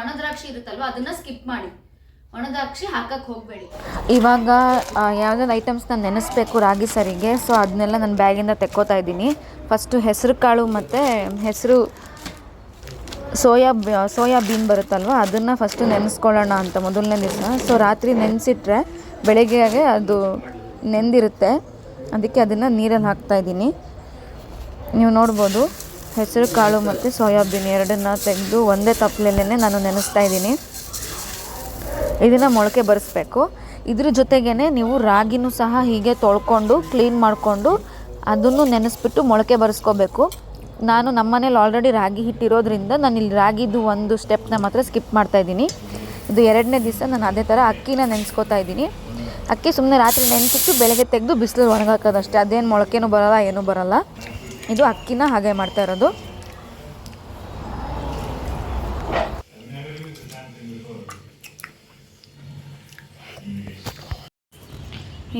ಒಣ ದ್ರಾಕ್ಷಿ ಇರುತ್ತಲ್ವ ಅದನ್ನ ಸ್ಕಿಪ್ ಮಾಡಿ, ಒಣ ದ್ರಾಕ್ಷಿ ಹಾಕಕ್ಕೆ ಹೋಗಬೇಡಿ. ಇವಾಗ ಯಾವುದಾದ್ರು ಐಟಮ್ಸ್ನ ನೆನೆಸ್ಬೇಕು ರಾಗಿ ಸರಿಗೆ. ಸೊ ಅದನ್ನೆಲ್ಲ ನಾನು ಬ್ಯಾಗಿಂದ ತೆಕ್ಕೋತಾ ಇದ್ದೀನಿ. ಫಸ್ಟು ಹೆಸರು ಕಾಳು ಮತ್ತು ಸೋಯಾ ಬೀನ್ ಬರುತ್ತಲ್ವ ಅದನ್ನು ಫಸ್ಟು ನೆನೆಸ್ಕೊಳ್ಳೋಣ ಅಂತ ಮೊದಲನೇ ದಿವಸ. ಸೊ ರಾತ್ರಿ ನೆನೆಸಿಟ್ರೆ ಬೆಳಗ್ಗೆಗೆ ಅದು ನೆಂದಿರುತ್ತೆ, ಅದಕ್ಕೆ ಅದನ್ನು ನೀರಲ್ಲಿ ಹಾಕ್ತಾಯಿದ್ದೀನಿ. ನೀವು ನೋಡ್ಬೋದು ಹೆಸರು ಕಾಳು ಮತ್ತು ಸೋಯಾಬೀನ್ ಎರಡನ್ನ ತೆಗೆದು ಒಂದೇ ತಪ್ಪಲೆಲ್ಲೇ ನಾನು ನೆನೆಸ್ತಾ ಇದ್ದೀನಿ. ಇದನ್ನು ಮೊಳಕೆ ಬರಿಸ್ಬೇಕು. ಇದ್ರ ಜೊತೆಗೇ ನೀವು ರಾಗಿನೂ ಸಹ ಹೀಗೆ ತೊಳ್ಕೊಂಡು ಕ್ಲೀನ್ ಮಾಡಿಕೊಂಡು ಅದನ್ನು ನೆನೆಸ್ಬಿಟ್ಟು ಮೊಳಕೆ ಬರೆಸ್ಕೋಬೇಕು. ನಾನು ನಮ್ಮನೇಲಿ ಆಲ್ರೆಡಿ ರಾಗಿ ಹಿಟ್ಟಿರೋದ್ರಿಂದ ನಾನು ಇಲ್ಲಿ ರಾಗಿದು ಒಂದು ಸ್ಟೆಪ್ನ ಮಾತ್ರ ಸ್ಕಿಪ್ ಮಾಡ್ತಾಯಿದ್ದೀನಿ. ಇದು ಎರಡನೇ ದಿವಸ ನಾನು ಅದೇ ಥರ ಅಕ್ಕಿನ ನೆನೆಸ್ಕೋತಾ ಇದ್ದೀನಿ. ಅಕ್ಕಿ ಸುಮ್ಮನೆ ರಾತ್ರಿ ನೆನೆಸಿಟ್ಟು ಬೆಳಗ್ಗೆ ತೆಗೆದು ಬಿಸಿಲು ಒಣಗಾಕೋದಷ್ಟೇ, ಅದೇನು ಮೊಳಕೆನೂ ಬರೋಲ್ಲ ಏನೂ ಬರೋಲ್ಲ. ಇದು ಅಕ್ಕಿನ ಹಾಗೆ ಮಾಡ್ತಾ ಇರೋದು.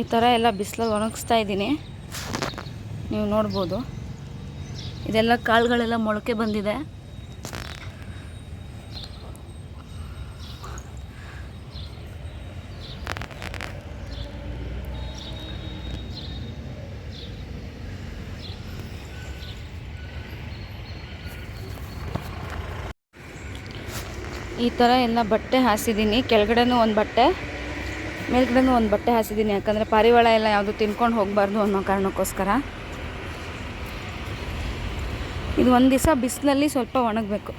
ಈ ಥರ ಎಲ್ಲ ಬಿಸಿಲಲ್ಲಿ ಒಣಗಿಸ್ತಾ ಇದ್ದೀನಿ, ನೀವು ನೋಡ್ಬೋದು. ಇದೆಲ್ಲ ಕಾಳುಗಳೆಲ್ಲ ಮೊಳಕೆ ಬಂದಿದೆ. ಈ ಥರ ಎಲ್ಲ ಬಟ್ಟೆ ಹಾಸಿದ್ದೀನಿ. ಕೆಳಗಡೆನೂ ಒಂದು ಬಟ್ಟೆ, ಮೇಲ್ಗಡೆನೂ ಒಂದು ಬಟ್ಟೆ ಹಾಸಿದ್ದೀನಿ. ಯಾಕಂದರೆ ಪಾರಿವಾಳ ಎಲ್ಲ ಯಾವುದು ತಿನ್ಕೊಂಡು ಹೋಗಬಾರ್ದು ಅನ್ನೋ ಕಾರಣಕ್ಕೋಸ್ಕರ. ಇದು ಒಂದು ದಿವಸ ಬಿಸಿಲಲ್ಲಿ ಸ್ವಲ್ಪ ಒಣಗಬೇಕು.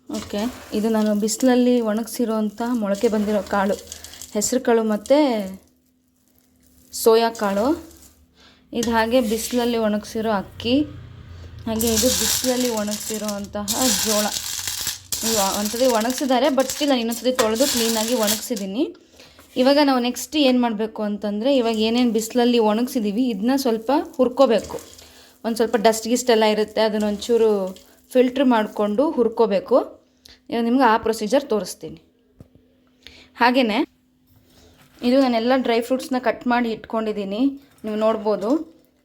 ಓಕೆ, ಇದು ನಾನು ಬಿಸಿಲಲ್ಲಿ ಒಣಗಿಸಿರೋ ಅಂಥ ಮೊಳಕೆ ಬಂದಿರೋ ಕಾಳು, ಹೆಸರು ಕಾಳು ಮತ್ತು ಸೋಯಾ ಕಾಳು. ಇದು ಹಾಗೆ ಬಿಸಿಲಲ್ಲಿ ಒಣಗಿಸಿರೋ ಅಕ್ಕಿ, ಹಾಗೆ ಇದು ಬಿಸಿಲಲ್ಲಿ ಒಣಗಿಸಿರೋ ಅಂತಹ ಜೋಳ. ಒಂದ್ಸತಿ ಒಣಗಿಸಿದ್ದಾರೆ, ಬಟ್ ಸ್ಟಿಲ್ ನಾನು ಇನ್ನೊಂದ್ಸತಿ ತೊಳೆದು ಕ್ಲೀನಾಗಿ ಒಣಗಿಸಿದ್ದೀನಿ. ಇವಾಗ ನಾವು ನೆಕ್ಸ್ಟ್ ಏನು ಮಾಡಬೇಕು ಅಂತಂದರೆ, ಇವಾಗ ಏನೇನು ಬಿಸಿಲಲ್ಲಿ ಒಣಗಿಸಿದ್ದೀವಿ ಇದನ್ನ ಸ್ವಲ್ಪ ಹುರ್ಕೋಬೇಕು. ಒಂದು ಸ್ವಲ್ಪ ಡಸ್ಟ್ ಗಿಸ್ಟ್ ಎಲ್ಲ ಇರುತ್ತೆ, ಅದನ್ನೊಂಚೂರು ಫಿಲ್ಟ್ರ್ ಮಾಡಿಕೊಂಡು ಹುರ್ಕೋಬೇಕು. ಇವಾಗ ನಿಮ್ಗೆ ಆ ಪ್ರೊಸೀಜರ್ ತೋರಿಸ್ತೀನಿ. ಹಾಗೆಯೇ ಇದು ನಾನೆಲ್ಲ ಡ್ರೈ ಫ್ರೂಟ್ಸ್ನ ಕಟ್ ಮಾಡಿ ಇಟ್ಕೊಂಡಿದ್ದೀನಿ, ನೀವು ನೋಡ್ಬೋದು.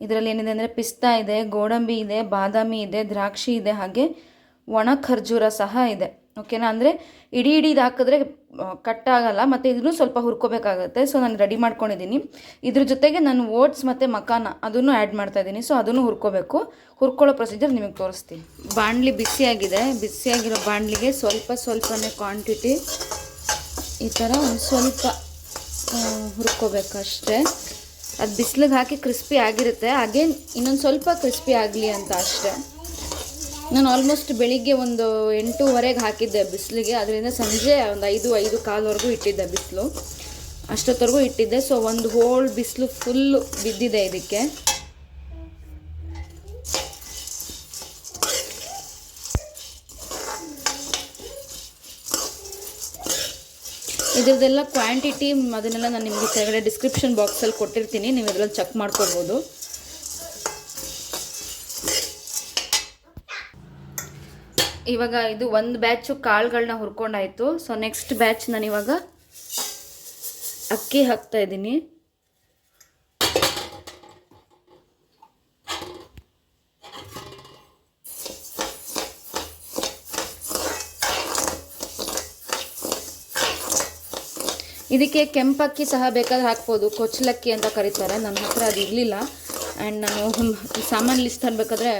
ಇದರಲ್ಲಿ ಏನಿದೆ ಅಂದರೆ ಪಿಸ್ತಾ ಇದೆ, ಗೋಡಂಬಿ ಇದೆ, ಬಾದಾಮಿ ಇದೆ, ದ್ರಾಕ್ಷಿ ಇದೆ, ಹಾಗೆ ಒಣ ಖರ್ಜೂರ ಸಹ ಇದೆ. ಓಕೆನಾ? ಅಂದರೆ ಇಡೀ ಇದು ಹಾಕಿದ್ರೆ ಕಟ್ಟಾಗಲ್ಲ, ಮತ್ತು ಇದನ್ನು ಸ್ವಲ್ಪ ಹುರ್ಕೋಬೇಕಾಗುತ್ತೆ. ಸೊ ನಾನು ರೆಡಿ ಮಾಡ್ಕೊಂಡಿದ್ದೀನಿ. ಇದ್ರ ಜೊತೆಗೆ ನಾನು ಓಟ್ಸ್ ಮತ್ತು ಮಕಾನ ಅದನ್ನು ಆ್ಯಡ್ ಮಾಡ್ತಾಯಿದ್ದೀನಿ. ಸೊ ಅದನ್ನು ಹುರ್ಕೊಳ್ಳೋ ಪ್ರೊಸೀಜರ್ ನಿಮಗೆ ತೋರಿಸ್ತೀನಿ. ಬಾಣಲಿ ಬಿಸಿಯಾಗಿದೆ, ಬಿಸಿಯಾಗಿರೋ ಬಾಣಲಿಗೆ ಸ್ವಲ್ಪನೇ ಕ್ವಾಂಟಿಟಿ ಈ ಥರ ಒಂದು ಸ್ವಲ್ಪ ಹುರ್ಕೋಬೇಕಷ್ಟೇ. ಅದು ಬಿಸಿಲಿಗೆ ಹಾಕಿ ಕ್ರಿಸ್ಪಿ ಆಗಿರುತ್ತೆ, ಅಗೇನ್ ಇನ್ನೊಂದು ಸ್ವಲ್ಪ ಕ್ರಿಸ್ಪಿ ಆಗಲಿ ಅಂತ ಅಷ್ಟೇ. ನಾನು ಆಲ್ಮೋಸ್ಟ್ ಬೆಳಿಗ್ಗೆ ಒಂದು 8:30ಗೆ ಹಾಕಿದ್ದೆ ಬಿಸಿಲಿಗೆ, ಅದರಿಂದ ಸಂಜೆ ಒಂದು 5-5:15ವರೆಗೂ ಇಟ್ಟಿದ್ದೆ ಬಿಸಿಲು, ಅಷ್ಟೊತ್ತವರೆಗೂ ಇಟ್ಟಿದ್ದೆ. ಸೊ ಒಂದು ಹೋಲ್ ಬಿಸಿಲು ಫುಲ್ಲು ಬಿದ್ದಿದೆ ಇದಕ್ಕೆ. ಇದ್ರದ್ದೆಲ್ಲ ಕ್ವಾಂಟಿಟಿ ಅದನ್ನೆಲ್ಲ ನಾನು ನಿಮಗೆ ಕೆಳಗಡೆ ಡಿಸ್ಕ್ರಿಪ್ಷನ್ ಬಾಕ್ಸಲ್ಲಿ ಕೊಟ್ಟಿರ್ತೀನಿ, ನೀವು ಇದರಲ್ಲಿ ಚೆಕ್ ಮಾಡ್ಕೋಬೋದು. ಇವಾಗ ಇದು ಒಂದು ಬ್ಯಾಚು ಕಾಳುಗಳನ್ನ ಹುರ್ಕೊಂಡಾಯಿತು. ಸೊ ನೆಕ್ಸ್ಟ್ ಬ್ಯಾಚ್ ನಾನು ಇವಾಗ ಅಕ್ಕಿ ಹಾಕ್ತಾ ಇದ್ದೀನಿ. ಇದಕ್ಕೆ ಕೆಂಪಕ್ಕಿ ಸಹ ಬೇಕಾದ್ರೆ ಹಾಕ್ಬೋದು, ಕೊಚ್ಚಲಕ್ಕಿ ಅಂತ ಕರೀತಾರೆ. ನನ್ನ ಹತ್ರ ಅದು ಇರಲಿಲ್ಲ, ಆ್ಯಂಡ್ ನಾನು ಸಾಮಾನು ಲಿಸ್ಟ್ ಅನ್ಬೇಕಾದ್ರೆ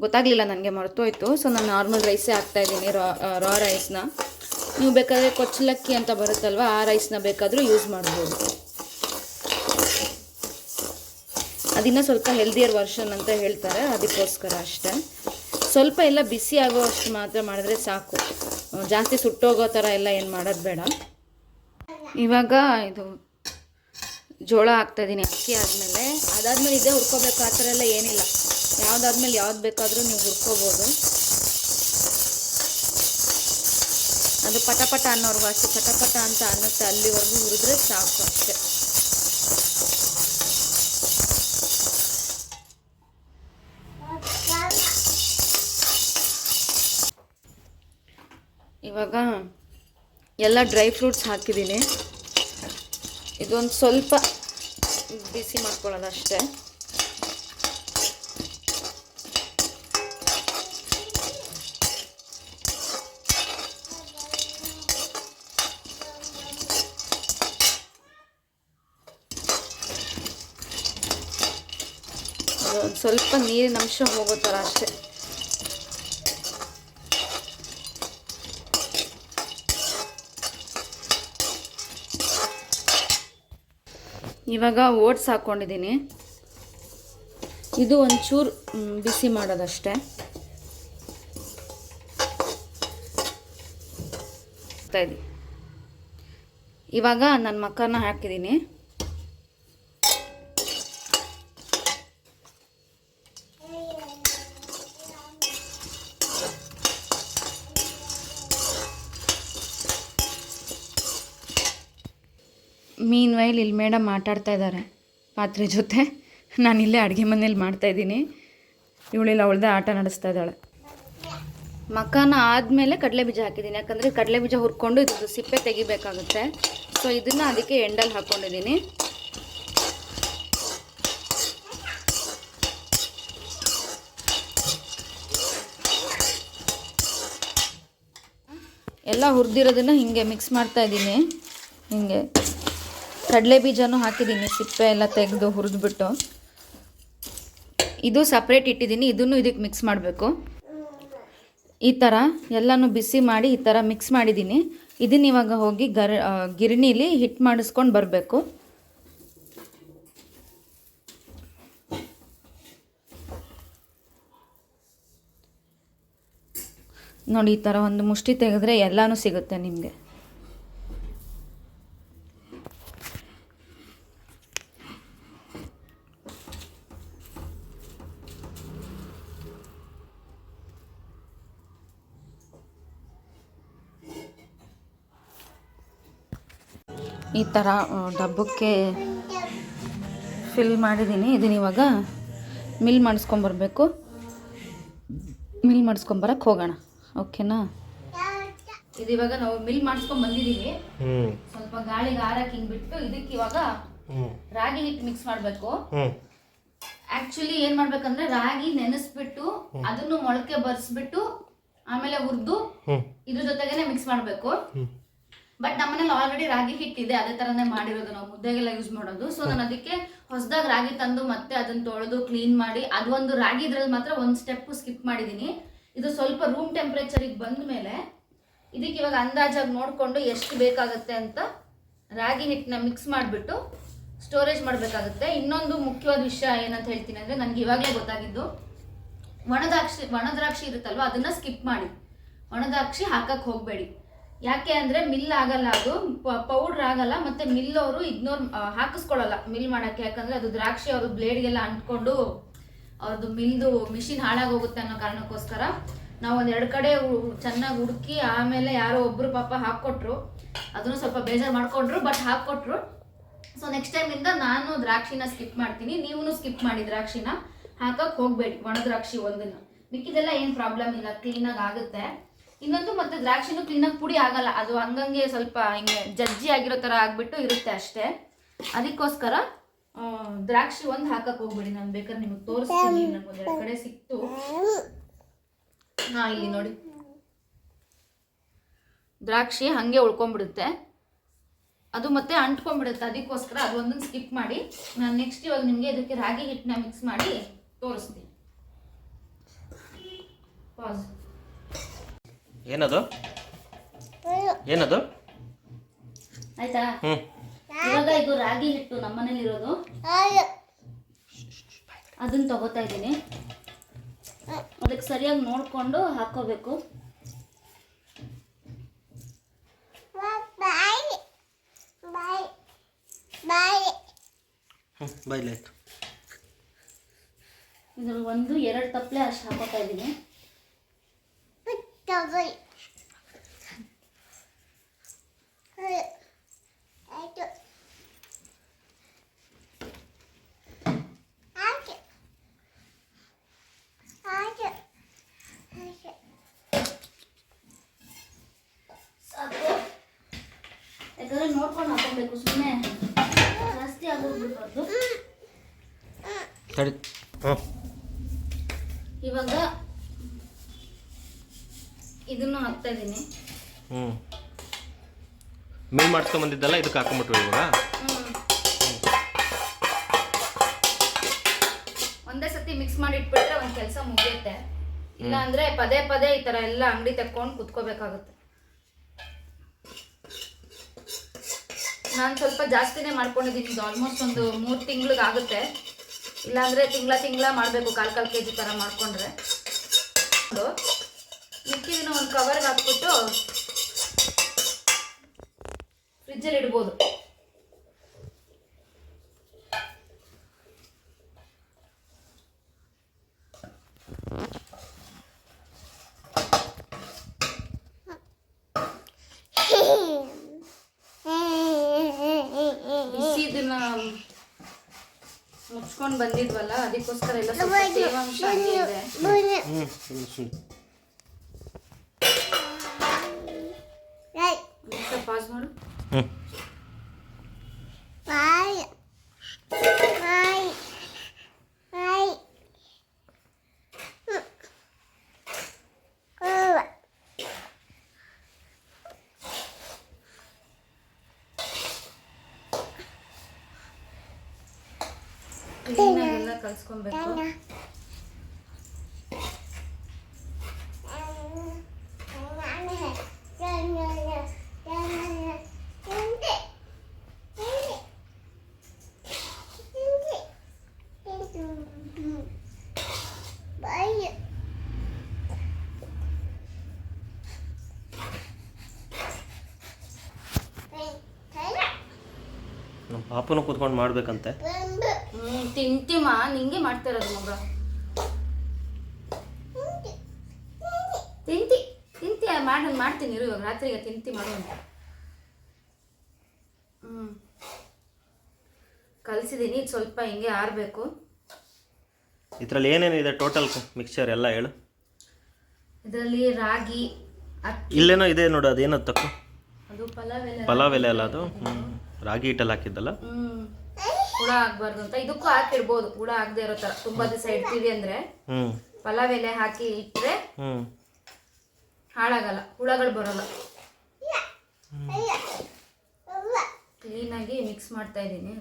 ಗೊತ್ತಾಗಲಿಲ್ಲ, ನನಗೆ ಮರ್ತೋಯ್ತು. ಸೊ ನಾನು ನಾರ್ಮಲ್ ರೈಸೇ ಹಾಕ್ತಾಯಿದ್ದೀನಿ, ರಾ ರೈಸ್ನ. ನೀವು ಬೇಕಾದರೆ ಕೊಚ್ಚಲಕ್ಕಿ ಅಂತ ಬರುತ್ತಲ್ವ, ಆ ರೈಸ್ನ ಬೇಕಾದರೂ ಯೂಸ್ ಮಾಡ್ಬೋದು. ಅದನ್ನು ಸ್ವಲ್ಪ ಹೆಲ್ದಿಯರ್ ವರ್ಷನ್ ಅಂತ ಹೇಳ್ತಾರೆ, ಅದಕ್ಕೋಸ್ಕರ ಅಷ್ಟೇ. ಸ್ವಲ್ಪ ಎಲ್ಲ ಬಿಸಿ ಆಗೋ ಅಷ್ಟು ಮಾತ್ರ ಮಾಡಿದ್ರೆ ಸಾಕು, ಜಾಸ್ತಿ ಸುಟ್ಟೋಗೋ ಥರ ಎಲ್ಲ ಏನು ಮಾಡೋದು ಬೇಡ. ಇವಾಗ ಇದು ಜೋಳ ಹಾಕ್ತಾಯಿದ್ದೀನಿ ಅಕ್ಕಿ ಆದಮೇಲೆ. ಅದಾದಮೇಲೆ ಇದೇ ಹುರ್ಕೋಬೇಕು ಆ ಥರ ಎಲ್ಲ ಏನಿಲ್ಲ, ಯಾವುದಾದ್ಮೇಲೆ ಯಾವ್ದು ಬೇಕಾದರೂ ನೀವು ಹುರ್ಕೋಬೋದು. ಅದು ಪಟ ಅನ್ನೋರ್ಗು ಅಷ್ಟು ಪಟ ಅಂತ ಅನ್ನುತ್ತೆ, ಅಲ್ಲಿವರೆಗೂ ಹುರಿದ್ರೆ ಸಾಕು ಅಷ್ಟೆ. ಇವಾಗ ಎಲ್ಲ ಡ್ರೈ ಫ್ರೂಟ್ಸ್ ಹಾಕಿದ್ದೀನಿ. ಇದೊಂದು ಸ್ವಲ್ಪ ಬಿಸಿ ಮಾಡ್ಕೊಳ್ಳೋದು ಅಷ್ಟೇ. ಒಂದು ಸ್ವಲ್ಪ ನೀರಿನ ಅಂಶ ಹೋಗೋ ಥರ ಅಷ್ಟೇ. ಇವಾಗ ಓಟ್ಸ್ ಹಾಕ್ಕೊಂಡಿದ್ದೀನಿ. ಇದು ಒಂಚೂರು ಬಿಸಿ ಮಾಡೋದಷ್ಟೇ. ಇವಾಗ ನಾನು ಮಕ್ಕನ ಹಾಕಿದ್ದೀನಿ. ಮೀನ್ ವೈಲ್ ಇಲ್ಲಿ ಮೇಡಮ್ ಮಾತಾಡ್ತಾ ಇದ್ದಾರೆ ಪಾತ್ರೆ ಜೊತೆ. ನಾನಿಲ್ಲೇ ಅಡುಗೆ ಮನೇಲಿ ಮಾಡ್ತಾಯಿದ್ದೀನಿ. ಇವಳಿಲ್ಲ ಅವಳದೇ ಆಟ ನಡೆಸ್ತಾ ಇದ್ದಾಳೆ. ಮಕಾನ ಆದಮೇಲೆ ಕಡಲೆಬೀಜ ಹಾಕಿದ್ದೀನಿ, ಯಾಕಂದರೆ ಕಡಲೆಬೀಜ ಹುರ್ಕೊಂಡು ಇದು ಸಿಪ್ಪೆ ತೆಗಿಬೇಕಾಗುತ್ತೆ. ಸೊ ಇದನ್ನು ಅದಕ್ಕೆ ಎಂಡಲ್ಲಿ ಹಾಕ್ಕೊಂಡಿದ್ದೀನಿ. ಎಲ್ಲ ಹುರಿದಿರೋದನ್ನು ಹೀಗೆ ಮಿಕ್ಸ್ ಮಾಡ್ತಾಯಿದ್ದೀನಿ. ಹೀಗೆ ಕಡಲೆ ಬೀಜನೂ ಹಾಕಿದ್ದೀನಿ, ಸಿಪ್ಪೆ ಎಲ್ಲ ತೆಗೆದು ಹುರಿದ್ಬಿಟ್ಟು. ಇದು ಸಪ್ರೇಟ್ ಇಟ್ಟಿದ್ದೀನಿ. ಇದನ್ನು ಇದಕ್ಕೆ ಮಿಕ್ಸ್ ಮಾಡಬೇಕು. ಈ ಥರ ಎಲ್ಲನೂ ಬಿಸಿ ಮಾಡಿ ಈ ಥರ ಮಿಕ್ಸ್ ಮಾಡಿದ್ದೀನಿ. ಇದನ್ನ ಇವಾಗ ಹೋಗಿ ಗಿರಣೀಲಿ ಹಿಟ್ಟು ಮಾಡಿಸ್ಕೊಂಡು ಬರಬೇಕು. ನೋಡಿ, ಈ ಥರ ಒಂದು ಮುಷ್ಟಿ ತೆಗೆದ್ರೆ ಎಲ್ಲನೂ ಸಿಗುತ್ತೆ ನಿಮಗೆ. ಈ ಥರ ಡಬ್ಬಕ್ಕೆ ಫಿಲ್ ಮಾಡಿದ್ದೀನಿ. ಇದನ್ನ ಇವಾಗ ಮಿಲ್ ಮಾಡಿಸ್ಕೊಂಬರ್ಬೇಕು. ಮಿಲ್ ಮಾಡಿಸ್ಕೊಂಬರಕ್ಕೆ ಹೋಗೋಣ, ಓಕೆನಾ? ಇದು ಇವಾಗ ನಾವು ಮಿಲ್ ಮಾಡಿಸ್ಕೊಂಡ್ ಬಂದಿದ್ದೀವಿ. ಸ್ವಲ್ಪ ಗಾಳಿಗೆ ಆರಕ್ಕೆ ಹಿಂಗೆ ಬಿಟ್ಟು ಇದಕ್ಕೆ ಇವಾಗ ರಾಗಿ ಹಿಟ್ಟು ಮಿಕ್ಸ್ ಮಾಡಬೇಕು. ಆ್ಯಕ್ಚುಲಿ ಏನು ಮಾಡ್ಬೇಕಂದ್ರೆ ರಾಗಿ ನೆನೆಸ್ಬಿಟ್ಟು ಅದನ್ನು ಮೊಳಕೆ ಬರ್ಸ್ಬಿಟ್ಟು ಆಮೇಲೆ ಹುರಿದು ಇದ್ರ ಜೊತೆಗೇನೆ ಮಿಕ್ಸ್ ಮಾಡಬೇಕು. ಬಟ್ ನಮ್ಮನೇಲಿ ಆಲ್ರೆಡಿ ರಾಗಿ ಹಿಟ್ಟಿದೆ, ಅದೇ ಥರನೇ ಮಾಡಿರೋದು. ನಾವು ಮುದ್ದೆಗೆಲ್ಲ ಯೂಸ್ ಮಾಡೋದು. ಸೊ ನಾನು ಅದಕ್ಕೆ ಹೊಸದಾಗಿ ರಾಗಿ ತಂದು ಮತ್ತೆ ಅದನ್ನು ತೊಳೆದು ಕ್ಲೀನ್ ಮಾಡಿ ಅದೊಂದು ರಾಗಿ ಇದ್ರಲ್ಲಿ ಮಾತ್ರ ಒಂದು ಸ್ಟೆಪ್ ಸ್ಕಿಪ್ ಮಾಡಿದ್ದೀನಿ. ಇದು ಸ್ವಲ್ಪ ರೂಮ್ ಟೆಂಪ್ರೇಚರಿಗೆ ಬಂದ ಮೇಲೆ ಇದಕ್ಕೆ ಇವಾಗ ಅಂದಾಜಾಗಿ ನೋಡಿಕೊಂಡು ಎಷ್ಟು ಬೇಕಾಗುತ್ತೆ ಅಂತ ರಾಗಿ ಹಿಟ್ಟನ್ನ ಮಿಕ್ಸ್ ಮಾಡಿಬಿಟ್ಟು ಸ್ಟೋರೇಜ್ ಮಾಡಬೇಕಾಗುತ್ತೆ. ಇನ್ನೊಂದು ಮುಖ್ಯವಾದ ವಿಷಯ ಏನಂತ ಹೇಳ್ತೀನಿ ಅಂದರೆ, ನನಗೆ ಇವಾಗಲೇ ಗೊತ್ತಾಗಿದ್ದು, ಒಣದ್ರಾಕ್ಷಿ ಇರುತ್ತಲ್ವ, ಅದನ್ನು ಸ್ಕಿಪ್ ಮಾಡಿ. ಒಣದ್ರಾಕ್ಷಿ ಹಾಕಕ್ಕೆ ಹೋಗಬೇಡಿ. ಯಾಕೆ ಅಂದರೆ ಮಿಲ್ ಆಗಲ್ಲ, ಅದು ಪೌಡ್ರ್ ಆಗಲ್ಲ. ಮತ್ತು ಮಿಲ್ ಅವರು ಇದನ್ನೋರು ಹಾಕಿಸ್ಕೊಳ್ಳಲ್ಲ ಮಿಲ್ ಮಾಡೋಕ್ಕೆ. ಯಾಕಂದರೆ ಅದು ದ್ರಾಕ್ಷಿ ಅವರು ಬ್ಲೇಡ್ಗೆಲ್ಲ ಅಂಟ್ಕೊಂಡು ಅವ್ರದ್ದು ಮಿಲ್ದು ಮಿಷಿನ್ ಹಾಳಾಗೋಗುತ್ತೆ ಅನ್ನೋ ಕಾರಣಕ್ಕೋಸ್ಕರ ನಾವು ಒಂದೆರಡು ಕಡೆ ಚೆನ್ನಾಗಿ ಹುಡುಕಿ ಆಮೇಲೆ ಯಾರೋ ಒಬ್ಬರು ಪಾಪ ಹಾಕ್ಕೊಟ್ರು. ಅದನ್ನು ಸ್ವಲ್ಪ ಬೇಜಾರು ಮಾಡಿಕೊಂಡ್ರು, ಬಟ್ ಹಾಕ್ಕೊಟ್ರು. ಸೊ ನೆಕ್ಸ್ಟ್ ಟೈಮಿಂದ ನಾನು ದ್ರಾಕ್ಷಿನ ಸ್ಕಿಪ್ ಮಾಡ್ತೀನಿ. ನೀವು ಸ್ಕಿಪ್ ಮಾಡಿ, ದ್ರಾಕ್ಷಿನ ಹಾಕಕ್ಕೆ ಹೋಗಬೇಡಿ. ಒಣ ದ್ರಾಕ್ಷಿ ಒಂದನ್ನು, ಮಿಕ್ಕಿದೆಲ್ಲ ಏನು ಪ್ರಾಬ್ಲಮ್ ಇಲ್ಲ, ಕ್ಲೀನಾಗಿ ಆಗುತ್ತೆ. ಇನ್ನೊಂದು ಮತ್ತೆ ದ್ರಾಕ್ಷಿನೂ ಕ್ಲೀನಾಗಿ ಪುಡಿ ಆಗಲ್ಲ, ಅದು ಹಂಗಂಗೆ ಸ್ವಲ್ಪ ಹಿಂಗೆ ಜಜ್ಜಿ ಆಗಿರೋ ಥರ ಆಗಿಬಿಟ್ಟು ಇರುತ್ತೆ ಅಷ್ಟೇ. ಅದಕ್ಕೋಸ್ಕರ ದ್ರಾಕ್ಷಿ ಒಂದು ಹಾಕಕ್ಕೆ ಹೋಗ್ಬೇಡಿ. ನಾನು ಬೇಕಾದ್ರೆ ನಿಮಗೆ ತೋರಿಸ್ತೀನಿ, ನನಗೆ ಒಂದೆರಡು ಕಡೆ ಸಿಕ್ತು. ಹಾಂ, ಇಲ್ಲಿ ನೋಡಿ, ದ್ರಾಕ್ಷಿ ಹಾಗೆ ಉಳ್ಕೊಂಡ್ಬಿಡುತ್ತೆ, ಅದು ಮತ್ತೆ ಅಂಟ್ಕೊಂಡ್ಬಿಡುತ್ತೆ. ಅದಕ್ಕೋಸ್ಕರ ಅದು ಒಂದನ್ನು ಸ್ಕಿಪ್ ಮಾಡಿ. ನಾನು ನೆಕ್ಸ್ಟ್ ಇವಾಗ ನಿಮಗೆ ಇದಕ್ಕೆ ರಾಗಿ ಹಿಟ್ಟನ್ನ ಮಿಕ್ಸ್ ಮಾಡಿ ತೋರಿಸ್ತೀನಿ. ಪಾಸ್. ಏನದು ಏನದು ಆಯ್ತಾ? ಇವಾಗ ಇದು ರಾಗಿ ಹಿಟ್ಟು ನಮ್ಮನೇಲಿ ಇರೋದು, ಅದನ್ನ ತಗೋತಾ ಇದ್ದೀನಿ. ಅದಕ್ಕೆ ಸರಿಯಾಗಿ ನೋಡಿಕೊಂಡು ಹಾಕೋಬೇಕು. ಇದ್ರಲ್ಲಿ 1-2 ತಪ್ಪಲೆ ಅಷ್ಟು ಹಾಕೋತಾ ಇದ್ದೀನಿ. ನೋಡ್ಕೊಂಡು ಹಾಕೊಬೇಕು, ಸುಮ್ಮನೆ ಜಾಸ್ತಿ ಆಗೋಗ್ಬಿಡ್ಬಾರ್ದು. ಸರಿ. ಇವಾಗ ಇದನ್ನು ಹಾಕ್ತಾ ಇದ್ದೀನಿ. ಮೀನು ಮಾಡ್ಸ್ಕೊಂಬಂದಿದ್ದಲ್ಲ ಇದಕ್ಕೆ ಹಾಕೊಂಬಿಟ್ವಿ ಇವಾಗ. ಒಂದೇ ಸತಿ ಮಿಕ್ಸ್ ಮಾಡಿ ಇಟ್ಬಿಟ್ರೆ ಒಂದು ಕೆಲಸ ಮುಗಿಯುತ್ತೆ. ಇಲ್ಲ ಅಂದ್ರೆ ಪದೇ ಪದೇ ಈ ತರ ಎಲ್ಲ ಅಂಗಡಿ ತಕ್ಕೊಂಡು ಕುತ್ಕೋಬೇಕಾಗುತ್ತೆ. ನಾನು ಸ್ವಲ್ಪ ಜಾಸ್ತಿನೇ ಮಾಡ್ಕೊಂಡಿದ್ದೀನಿ. ಇದು ಆಲ್ಮೋಸ್ಟ್ ಒಂದು 3 ತಿಂಗಳಿಗೆ ಆಗುತ್ತೆ. ಇಲ್ಲಾಂದರೆ ತಿಂಗಳ ಮಾಡಬೇಕು, ಕಾಲು kg ಥರ ಮಾಡಿಕೊಂಡ್ರೆ. ಮಿಕ್ಕಿದಿನ ಒಂದು ಕವರ್ಗೆ ಹಾಕ್ಬಿಟ್ಟು ಫ್ರಿಜ್ಜಲ್ಲಿ ಇಡ್ಬೋದು. ಬಿಸಿದನ್ನ ಮುಚ್ಕೊಂಡು ಬಂದಿದ್ವಲ್ಲ, ಅದಕ್ಕೋಸ್ಕರ ಎಲ್ಲ ಸ್ವಲ್ಪ ತೇವಾಂಶ ಇದೆ. ಪಾಸ್ ಮಾಡು. ಕ್ಲೀನಾಗೆಲ್ಲ ಕಲ್ಸ್ಕೊಬೇಕು. ನಮ್ಮ ಪಾಪನು ಕೂತ್ಕೊಂಡು ಮಾಡ್ಬೇಕಂತೆ. ತಿಂತಿಮ್ಮ, ನಿಂಗೆ ಮಾಡ್ತಾ ಇರೋದು ಮಗ. ತಿಂತಿ ಮಾಡ್ತೀನಿ ಇರು, ಇವಾಗ ರಾತ್ರಿಗೆ ತಿಂತಿ ಮಾಡುವಂತ. ಕಲಿಸಿದ್ದೀನಿ, ಸ್ವಲ್ಪ ಹಿಂಗೆ ಆರಬೇಕು. ಇದರಲ್ಲಿ ಏನೇನಿದೆ ಟೋಟಲ್ ಮಿಕ್ಸ್ಚರ್ ಎಲ್ಲ ಹೇಳು. ಇದರಲ್ಲಿ ರಾಗಿ, ಇಲ್ಲೇನೋ ಇದೆ ನೋಡು, ಅದೇನೋ ತಕ್ಕು. ಅದು ಪಲಾವ್ ಎಲೆ ಅಲ್ಲ ಅದು. ರಾಗಿ ಹಿಟ್ಟಲ್ಲಿ ಹಾಕಿದ್ದಲ್ಲ. ಹುಳ ಆಗ್ಬಾರ್ದು ಅಂತ ಇದಕ್ಕೂ ಹಾಕಿಡ್ಬೋದು. ಹುಳ ಆಗದೆ ಇರೋ ತರ ತುಂಬಾ ದಿವಸ ಇಡ್ತೀವಿ ಅಂದ್ರೆ ಪಲಾವ್ ಎಲೆ ಹಾಕಿ ಇಟ್ಟರೆ ಹಾಳಾಗಲ್ಲ, ಹುಳಗಳು ಬರೋಲ್ಲ. ಕ್ಲೀನಾಗಿ ಮಿಕ್ಸ್ ಮಾಡ್ತಾ ಇದ್ದೀನಿ.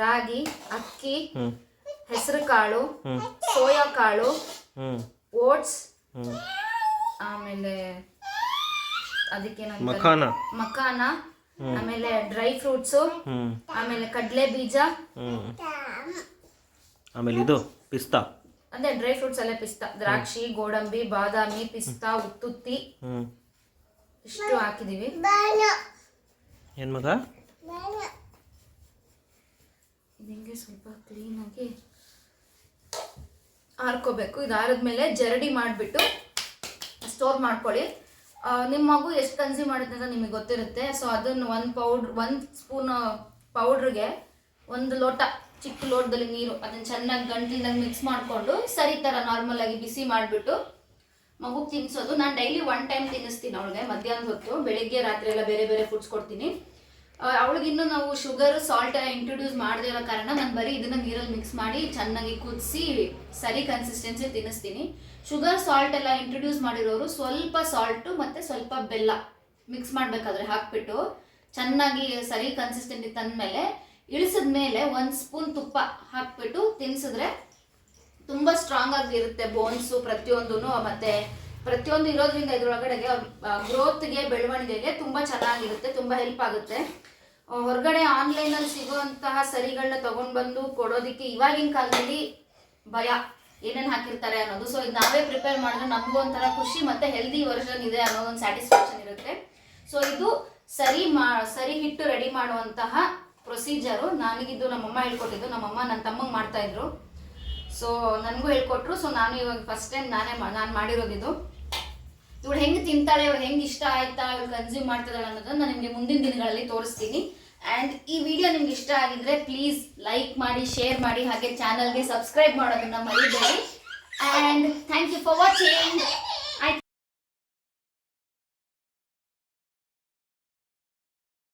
ರಾಗಿ, ಅಕ್ಕಿ, ಹೆಸರು ಕಾಳು, ಸೋಯಾ ಕಾಳು, ಓಟ್ಸ್, ಆಮೇಲೆ ಅದಕ್ಕೆ ಮಖಾನ, ಆಮೇಲೆ ಡ್ರೈ ಫ್ರೂಟ್ಸು, ಆಮೇಲೆ ಕಡಲೆ ಬೀಜ, ಆಮೇಲೆ ಇದು ಪಿಸ್ತಾ. ಅಂದ್ರೆ ಡ್ರೈ ಫ್ರೂಟ್ಸ್ ಅಲ್ಲೇ ಪಿಸ್ತಾ, ದ್ರಾಕ್ಷಿ, ಗೋಡಂಬಿ, ಬಾದಾಮಿ, ಪಿಸ್ತಾ, ಉತ್ತುತ್ತಿ ಇಷ್ಟು ಹಾಕಿದೀವಿ. ಏನ್ ಮಗ? ಹಿಂಗೆ ಸ್ವಲ್ಪ ಕ್ಲೀನಾಗಿ ಹಾರ್ಕೋಬೇಕು. ಇದು ಆರಿದ್ಮೇಲೆ ಜರಡಿ ಮಾಡಿಬಿಟ್ಟು ಸ್ಟೋರ್ ಮಾಡ್ಕೊಳ್ಳಿ. ನಿಮ್ಮ ಮಗು ಎಷ್ಟು ಕನ್ಸ್ಯೂಮ್ ಮಾಡುತ್ತೆ ಅಂತ ನಿಮಗೆ ಗೊತ್ತಿರುತ್ತೆ. ಸೊ ಅದನ್ನು 1 ಸ್ಪೂನ್ ಪೌಡ್ರಿಗೆ 1 ಲೋಟ, ಚಿಕ್ಕ ಲೋಟದಲ್ಲಿ ನೀರು, ಅದನ್ನು ಚೆನ್ನಾಗಿ ಗಂಟಲಿನಾಗ ಮಿಕ್ಸ್ ಮಾಡಿಕೊಂಡು ಸರಿ ಥರ ನಾರ್ಮಲಾಗಿ ಬಿಸಿ ಮಾಡಿಬಿಟ್ಟು ಮಗುಗೆ ತಿನ್ನಿಸೋದು. ನಾನು ಡೈಲಿ 1 ಟೈಮ್ ತಿನ್ನಿಸ್ತೀನಿ ಅವಳಿಗೆ, ಮಧ್ಯಾಹ್ನದ ಹೊತ್ತು. ಬೆಳಿಗ್ಗೆ ರಾತ್ರಿ ಎಲ್ಲ ಬೇರೆ ಬೇರೆ ಫುಡ್ಸ್ ಕೊಡ್ತೀನಿ. ಅವಳಿಗಿನ್ನೂ ನಾವು ಶುಗರ್, ಸಾಲ್ಟ್ ಎಲ್ಲ ಇಂಟ್ರೊಡ್ಯೂಸ್ ಮಾಡದೇ ಇರೋ ಕಾರಣ ನಾನು ಬರೀ ಇದನ್ನು ನೀರಲ್ಲಿ ಮಿಕ್ಸ್ ಮಾಡಿ ಚೆನ್ನಾಗಿ ಕುದಿಸಿ ಸರಿ ಕನ್ಸಿಸ್ಟೆನ್ಸಿ ತಿನ್ನಿಸ್ತೀನಿ. ಶುಗರ್, ಸಾಲ್ಟ್ ಎಲ್ಲ ಇಂಟ್ರೊಡ್ಯೂಸ್ ಮಾಡಿರೋರು ಸ್ವಲ್ಪ ಸಾಲ್ಟು ಮತ್ತು ಸ್ವಲ್ಪ ಬೆಲ್ಲ ಮಿಕ್ಸ್ ಮಾಡಬೇಕಾದ್ರೆ ಹಾಕ್ಬಿಟ್ಟು ಚೆನ್ನಾಗಿ ಸರಿ ಕನ್ಸಿಸ್ಟೆನ್ಸಿ ತಂದಮೇಲೆ ಇಳಿಸಿದ್ಮೇಲೆ 1 ಸ್ಪೂನ್ ತುಪ್ಪ ಹಾಕ್ಬಿಟ್ಟು ತಿನ್ಸಿದ್ರೆ ತುಂಬ ಸ್ಟ್ರಾಂಗ್ ಆಗಿ ಇರುತ್ತೆ. ಬೋನ್ಸು ಪ್ರತಿಯೊಂದೂ ಮತ್ತು ಪ್ರತಿಯೊಂದು ಇರೋದ್ರಿಂದ ಇದ್ರೊಳಗಡೆಗೆ ಗ್ರೋತ್ಗೆ, ಬೆಳವಣಿಗೆಗೆ ತುಂಬ ಚೆನ್ನಾಗಿರುತ್ತೆ, ತುಂಬ ಹೆಲ್ಪ್ ಆಗುತ್ತೆ. ಹೊರಗಡೆ ಆನ್ಲೈನಲ್ಲಿ ಸಿಗೋಂತಹ ಸರಿಗಳನ್ನ ತೊಗೊಂಡು ಬಂದು ಕೊಡೋದಕ್ಕೆ ಇವಾಗಿನ ಕಾಲದಲ್ಲಿ ಭಯ, ಏನೇನು ಹಾಕಿರ್ತಾರೆ ಅನ್ನೋದು. ಸೊ ಇದು ನಾವೇ ಪ್ರಿಪೇರ್ ಮಾಡಿದ್ರೆ ನಮಗೂ ಒಂಥರ ಖುಷಿ ಮತ್ತು ಹೆಲ್ದಿ ವರ್ಷನ್ ಇದೆ ಅನ್ನೋ ಒಂದು ಸ್ಯಾಟಿಸ್ಫ್ಯಾಕ್ಷನ್ ಇರುತ್ತೆ. ಸೊ ಇದು ಸರಿ ಹಿಟ್ಟು ರೆಡಿ ಮಾಡುವಂತಹ ಪ್ರೊಸೀಜರು. ನನಗಿದ್ದು ನಮ್ಮಮ್ಮ ಹೇಳ್ಕೊಟ್ಟಿದ್ದು, ನಮ್ಮಮ್ಮ ನನ್ನ ತಮ್ಮಂಗೆ ಮಾಡ್ತಾಯಿದ್ರು. ಸೊ ನನಗೂ ಹೇಳ್ಕೊಟ್ರು. ಸೊ ನಾನು ಇವಾಗ ಫಸ್ಟ್ ಟೈಮ್ ನಾನು ಮಾಡಿರೋದಿದು. ಇವಳು ಹೆಂಗೆ ತಿಂತಾಳೆ, ಇವಳು ಹೆಂಗೆ ಇಷ್ಟ ಆಯ್ತಾ, ಇವಳು ಕನ್ಸ್ಯೂಮ್ ಮಾಡ್ತಿದ್ದಾಳೆ ಅನ್ನೋದನ್ನು ನಾನು ನಿಮಗೆ ಮುಂದಿನ ದಿನಗಳಲ್ಲಿ ತೋರಿಸ್ತೀನಿ. ಆ್ಯಂಡ್ ಈ ವಿಡಿಯೋ ನಿಮ್ಗೆ ಇಷ್ಟ ಆಗಿದ್ರೆ ಪ್ಲೀಸ್ ಲೈಕ್ ಮಾಡಿ, ಶೇರ್ ಮಾಡಿ, ಹಾಗೆ ಚಾನಲ್ಗೆ ಸಬ್ಸ್ಕ್ರೈಬ್ ಮಾಡೋದನ್ನು ಮರಿಬೇಡಿ. And thank you for watching.